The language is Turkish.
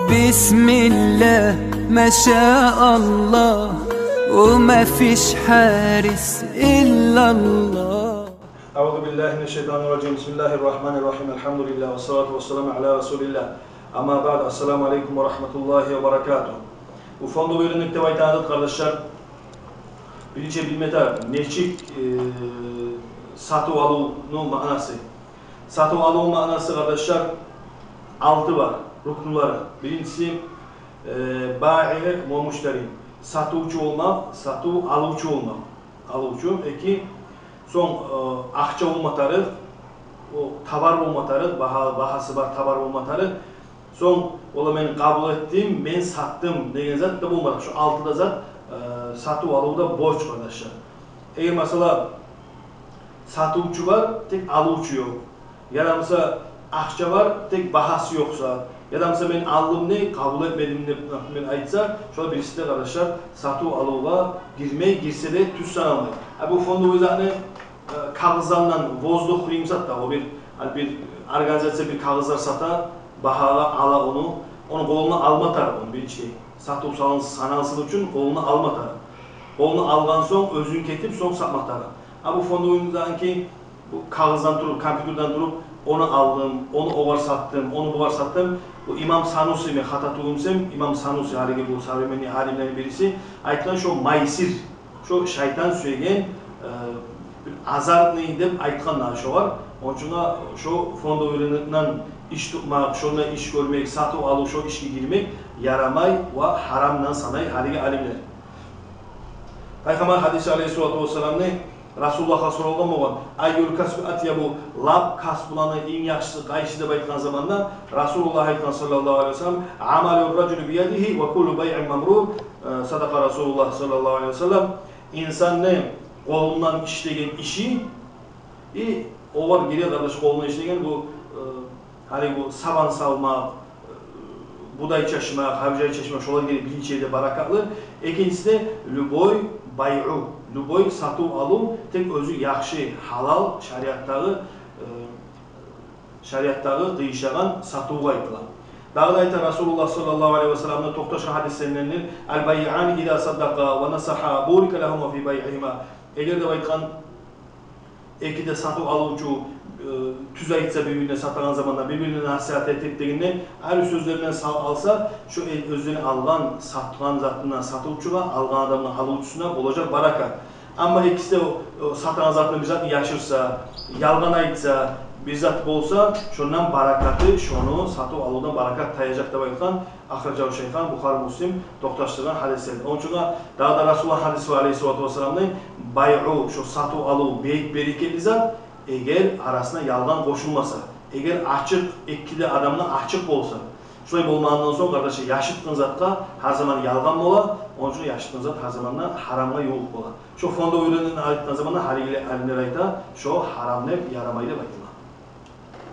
بسم الله ما شاء الله وما فيش حارس إلا الله. أعوذ بالله من الشيطان الرجيم. بسم الله الرحمن الرحيم. الحمد لله والصلاة والسلام على رسول الله. Ama بعد السلام عليكم ورحمة الله وبركاته. Bu fonda öğrenlikte baytanıdık kardeşler. Birinci bilmete nehçik satı alının manası. Satı alının manası kardeşler 6 var. Ruknuları. Birincisi ba'i ve müşteri. Satıcı olmak, satı alıcı olmak. Alıcı. İki, son akça olmatarı, o tabar olmatarı, bahası var tabar olmatarı. Son ola men kabul ettim, men sattım degen zat da bulmadı. Şu 6'da zat satı alıda borç kardeşler. Eğer mesela satıcı var, tek alıcı yok. Ya da mesela akça var, tek bahası yoksa, ya da mesela ben aldım ne, kabul etmedim ne ben aytsa, şöyle birisi de kardeşler satı alığa girse de tüz sanılmayı. Bu fonda o yüzden kağızlarla vozluq kıyımsat da o bir organizasyon bir kağızlar satar, bahala ala onu koluna almatar onu bir şey. Satı sanalsın için koluna almatar. Kolunu algan son özün ketip son satmatar. Bu fonda o yüzden ki bu kağızdan durup, kompüterden durup onu aldım, onu o var sattım, onu bu var sattım. Bu İmam Sanusi mi hata tuğumsem, İmam Sanusi haligi bu savimeni alimlerin birisi aytılan şu maysir, şu şeytan söyleyen azar neydi aytkanlar şu var. Onun için şu fonda öğrenirken iş tutmak, şuna iş görmek, satı alıp şu işe girmek yaramay ve haramdan sanay haligi alimler. Peygamber hadisi aleyhissalatu vesselam ne? Rasulullah'a sorulgan bolgan ayyul kasbi atyabu lab kasbulanı en yaxşısı qaysı deb aytgan zamanda Rasulullah aytgan sallallahu aleyhi ve sellem amalur raculu biyadihi ve kullu bay'in mamrur sadaqa Rasulullah sallallahu aleyhi ve sellem insanın kolundan işlegen işi o var geriye kardeş kolundan işlegen bu hani bu saban salmak buday çeşmek, havcay çeşmek şolar gibi bilinçeyde barakatlı. İkincisi de lüboy bay'u. Lüboy satı alım tek özü yaxşı, halal şariattağı kıyışagan satığı aytılan. Daha da aytan Rasulullah sallallahu aleyhi ve sellem'in toxtaşan hadislerinden el-bay'an ila saddaqa ve nasaha burika lahum fi bay'ihima. Eğer de aytkan ikide satı alıcı tüz aytsa birbirine satılan zamanda birbirine nasihat ettik deginde her sözlerinden alsa şu özlerini algan, satılan zatından satıcıga, algan adamın alıcısına olacak baraka. Ama ikisi de o satılan zatını bizzat yaşırsa, yalgan aytsa, bizzat bolsa şundan barakatı, şunu satı alıdan barakat tayacak da bayılan Ahracav Şeyhan, Bukhari Muslim toxtaştırgan hadisler. Onun için daha da Rasulullah hadisi var aleyhissalatu vesselam'ın bay'u, şu satı alı, beyik bereketli zat eğer arasına yalgan koşulmasa, eğer açık, ikide adamla açık olsa, şöyle olmağından sonra kardeşi yaşıttığın zatka her zaman yalgan bola, onun için yaşıttığın zat her zaman haramla yoğuk bola. Şu fonda öğrenilen ayettiğin zaman haligili alimler ayta, şu haram ne yaramayla baytılar.